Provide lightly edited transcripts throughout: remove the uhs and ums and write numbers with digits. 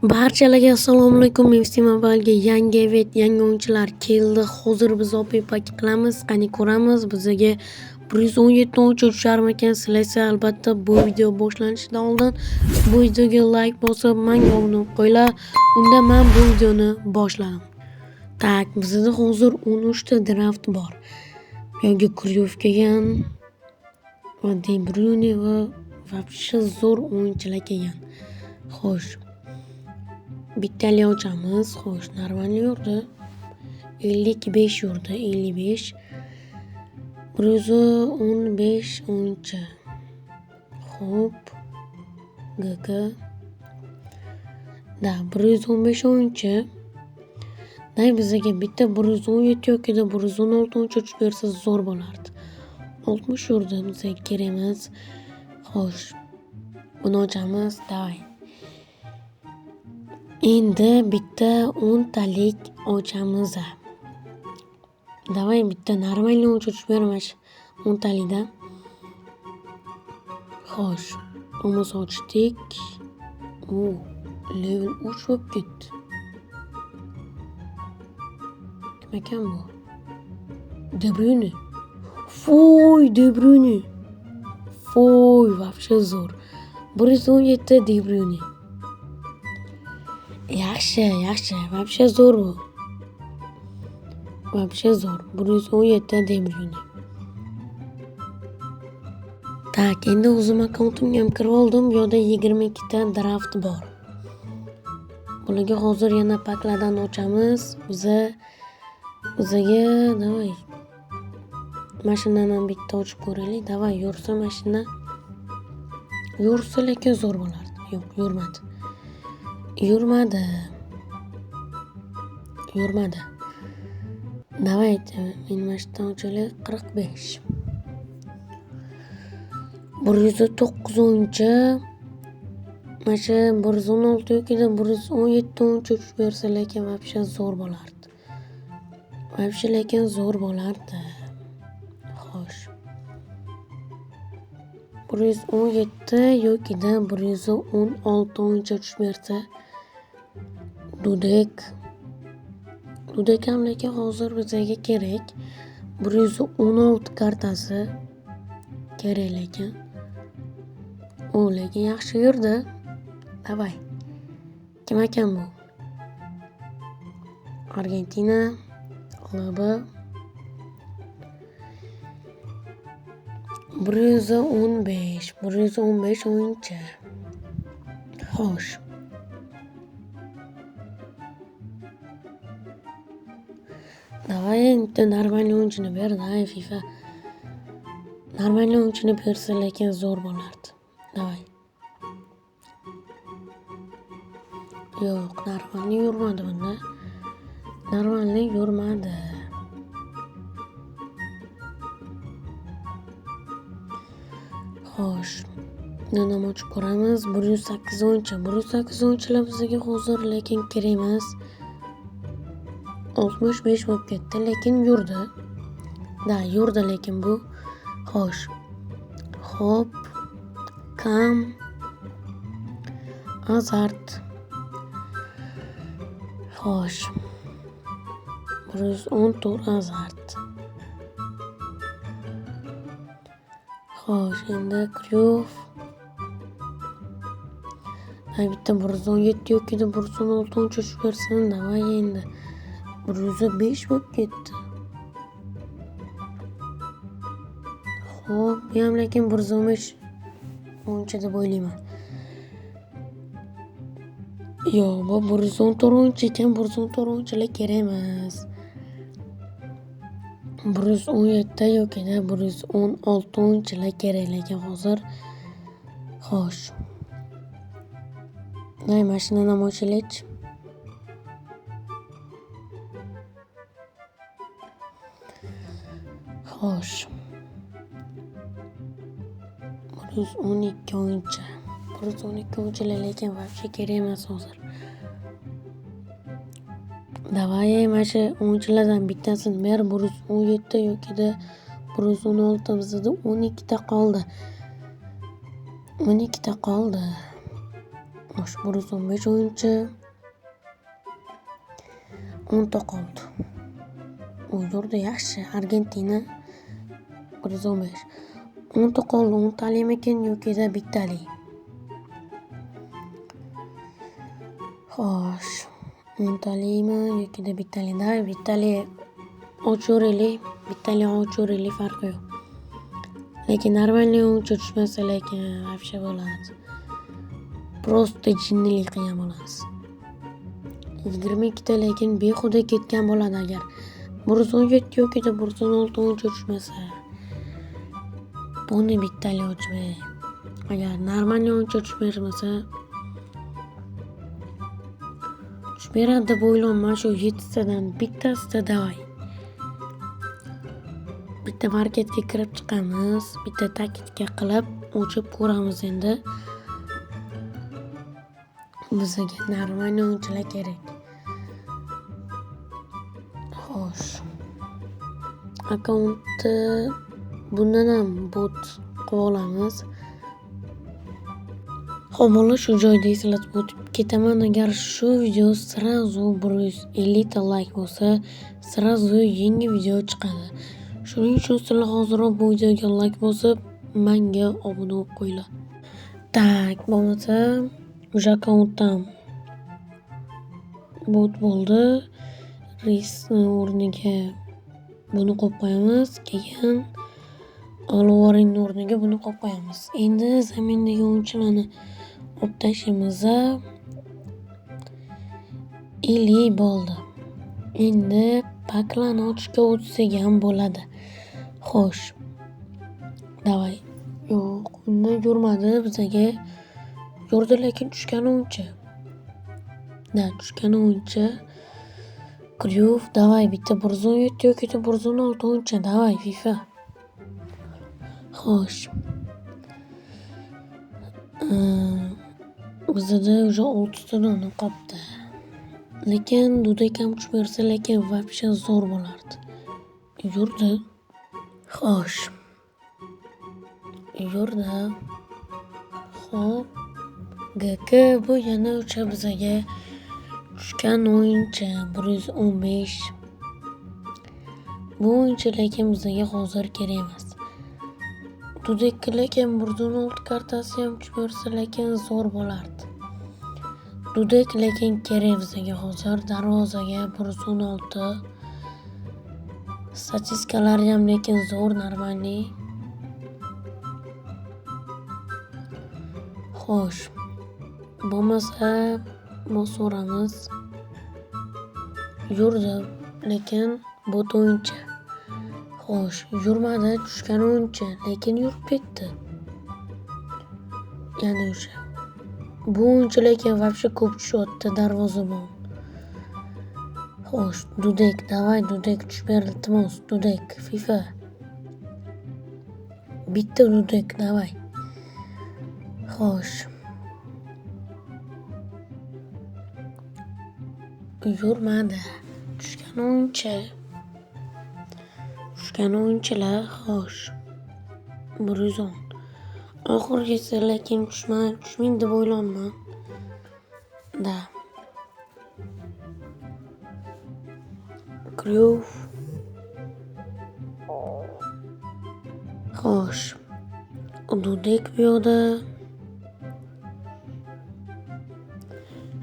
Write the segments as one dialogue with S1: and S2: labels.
S1: Barchalarga assalomu alaykum. Mevsim avvalgi yangi o'yinchilar keldi. Hozir biz opa-pak qilamiz. Qani ko'ramiz. Bizga 117 o'yinchi tusharmikan. Sizlar esa albatta bu video boshlanishidan oldin bu videoga like bosib, menga obuna bo'lib qo'yinglar. Unda men bu videoni boshladim. Tak, bizda hozir 13 ta draft bor. Bu yerga Kryov kelgan va De Bruyne va вообще zo'r o'yinchilar kelgan. Xo'sh. Bittali ochamiz. Xo'sh, normal yurdi. 55 yurdi, 55. 115 o'yinchi. Xo'p. GK. Da, 115 o'yinchi. Da, bizga bitta 117 yoki 116 o'yinchi tushib bersa zo'r bo'lardi. 60 yurdi, bizga kerak emas. Xo'sh. Buni ochamiz. Davay. Endi bitta 10 talik ochamiz. Davay bitta normalniy o'yinchi tushib bermash 10 talikdan. Xo'sh, o'miz ochdik. Level 3 bo'lib ketdi. Kim ekan bu? De Bruyne. Foy, De Bruyne. Foy, вообще zo'r. 117 De Bruyne. Yaxshi, вообще zo'r bu. Вообще zo'r. 117 De Bruyne. Tak, endi o'zim akkauntimga ham kirib oldim. Bu yerda 22 ta draft bor. Bularga hozir yana paklardan ochamiz. Bizaga davay. Mashinani ham bitta ochib ko'raylik. Davay, yursa mashina. Yursa lekin zo'r bo'lardi. Yo'q, yurmadi. Давайте, men mashinadan ochaylik 45. 109 o'yinchi. Mana 116 yoki 117 o'yinchi tushib bersa lekin вообще zo'r bo'lardi. Xo'sh. 117 yoki 116 o'yinchi tushib bersa Dudek ham lekin hozir bizga kerak. 116 kartasi kerak lekin. Lekin yaxshi yurdi. Davay. Kim ekan bu? Argentina klubi. 115 o'yinchi. Xo'sh. Davay, bitta normalniy o'yinchini ber, davay FIFA. Normalniy o'yinchini bersa lekin zo'r bo'lardi. Davay. Yo'q, normalniy yurmadi bunda. Xo'sh. Yana ochib ko'ramiz. 108 o'yinchi. 108 o'yinchilar bizga hozir lekin kerak emas. 65 bo'lib ketdi, lekin yurdi. Yurdi lekin bu. Xo'sh. Hop. Kam. Azart. Xo'sh. 114 Azart. Xo'sh, endi Kryov. Bitta 117 yoki 116 o'yinchi tushib bersin. Davay endi. 105 bo'lib ketdi. Xo'p, bu ham lekin 115 o'yinchi deb o'ylayman. Yo'q, bu 114 o'yinchi ekan, 114 o'yinchilar kerak emas. 117 yoki 116 o'yinchilar kerak lekin hozir. Xo'sh. Mashinani ham ochaylik. Xo'sh. 112 o'yinchi. 112 o'yinchilar lekin вообще kerak emas hozir. Davay, mana shu o'yinchilardan bittasini ber. 117 yoki 116 bizda 12 ta qoldi. Xo'sh, 115 o'yinchi 10 ta qoldi. U yurdi yaxshi. Argentina 115. 10 ta qoldi. 10 talimikin yoki bittali? Xo'sh, 10 talimi yoki bittali? Da, bittali ochuraylik. Bittali ochuraylik, farqi yo'q. Lekin normalniy o'yinchi tushmasa, lekin вообще bo'ladi. Просто jinnilik qilgan bo'lamiz. 22 ta lekin behuda ketgan bo'ladi agar 117 yoki 116 o'yinchi tushmasa. Buni bittali ochmay. Agar normalniy o'yinchi tushmasa, tushmaydi deb o'ylayman. Shu 7 tadan bittasida davay. Bitta marketga kirib chiqamiz, bitta takitga qilib ochib ko'ramiz endi. Bizga normalniy o'yinchilar kerak. Xo'sh. Akkauntni bundan ham bot qilib olamiz. Xo'p, mana shu joyda eslatib o'tib ketaman. Agar shu video srazu 150 ta like bo'lsa, srazu yangi video chiqadi. Shuning uchun sizlar hozirroq bu videoga like bosib, menga obuna bo'lib qo'yinglar. Tak, bo'lmasa o'sha akkauntdan bot bo'ldi. Reisning o'rniga buni qo'yib qo'yamiz. Keyin olvoringning o'rniga buni qo'yib qo'yamiz. Endi zamindagi o'yinchilarni olib tashlaymiz. 50 bo'ldi. Endi paklarni ochishga o'tsak ham bo'ladi. Xo'sh. Davay. Yo'q, unda yurmadi bizga. Yurdi lekin tushgan o'yinchi. Da, tushgan o'yinchi. Kryuf, davay bitta 117 yoki 116 o'yinchi, davay FIFA. Xo'sh. Bizda уже 6 ta dona qoldi. Lekin Dudek ham tushmersa, lekin вообще zo'r bo'lardi. Yurdi. Xo'sh. Yurdi. Xo'p. GK bu yana o'sha bizga tushgan o'yinchi 115. Bu o'yinchi lekin bizga hozir kerak emas. Dudek lekin 116 kartasi ham tushmersa, lekin zo'r bo'lardi. Dudek lekin kerak bizga hozir darvozaga 116. Statiskalari ham lekin zo'r, normalniy. Xo'sh. Bo'lmasa bosoramiz. Yurdi, lekin bot o'yinchi. Xo'sh, yurmadi, tushgan o'yinchi, lekin yurib ketdi. Yana o'sha. Bu o'yinchi lekin вообще ko'p tushyapti, darvozabon. Xo'sh, Dudek, davay Dudek tushber, iltimos, Dudek, FIFA. Bitta Dudek, davay. Xo'sh. Yurmadi. Tushgan o'yinchi. Tushgan o'yinchilar, xo'sh. 110. Oxirgisi lekin tushmaydi deb o'ylayman. Da. Kryuf. Xo'sh. Dudek bu yoqda.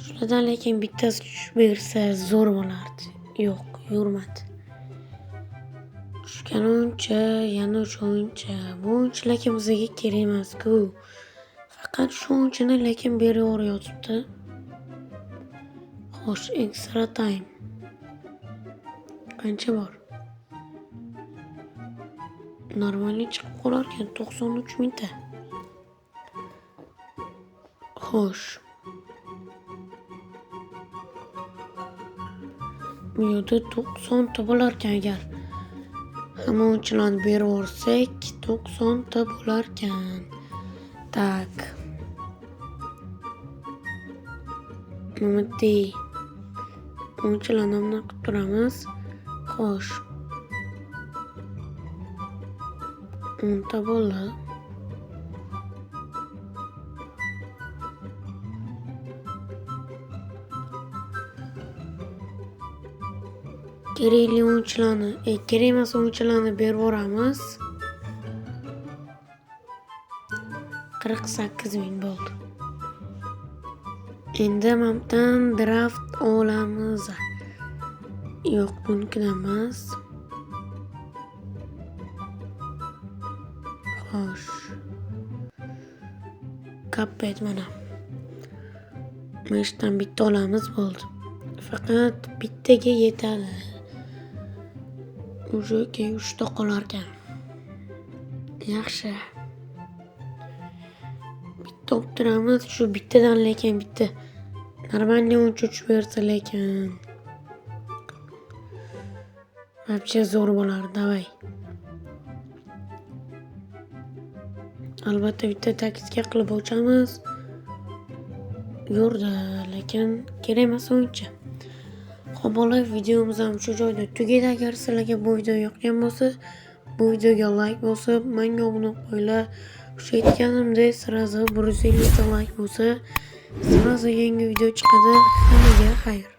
S1: Shulardan lekin bittasi tushib bersa zo'r bo'lardi. Yo'q, yurmadi. Tushgan o'yinchi, yana o'sha o'yinchi. Bu o'yinchi lekin bizga kerak emas-ku. Faqat shu o'yinchini lekin beraverayotibdi. Xo'sh, extra time. Qancha bor? Normalniy chiqib qolar ekan 93 mingta. Xo'sh. Bu yerda 90 ta bo'lar ekan agar hamma o'yinchilarni beraversak 90 ta bo'lar ekan. Tak. Momenti. O'yinchilarni ham qilib turamiz. Xo'sh. 10 ta bo'ldi. kerakli o'yinchilarni, kerak emas o'yinchilarni berib yuboramiz. 48 ming bo'ldi. Endi mamdan draft olamiz. Yo'q, bunkidan emas. Xo'sh. Kapet mana. Meshdan bitta olamiz bo'ldi. Faqat bittaga yetadi. Уже 3 ta qolar ekan. Yaxshi. Bitta o'tiramiz, shu bittadan lekin bitta normalniy o'yinchi uch bersa lekin вообще zo'r bo'lardi, davay. Albatta bitta taksga qilib ochamiz. Yurdi, lekin kerak emas o'yinchi. Xo'p, bola, videomiz ham shu joyda tugaydi. Agar sizlarga bu video yoqgan bo'lsa, bu videoga like bosib, menga obuna qo'yinglar. O'sha aytganimdek, sirazi 150 ta like bo'lsa, sirazi yangi video chiqadi. Hammaga xayr.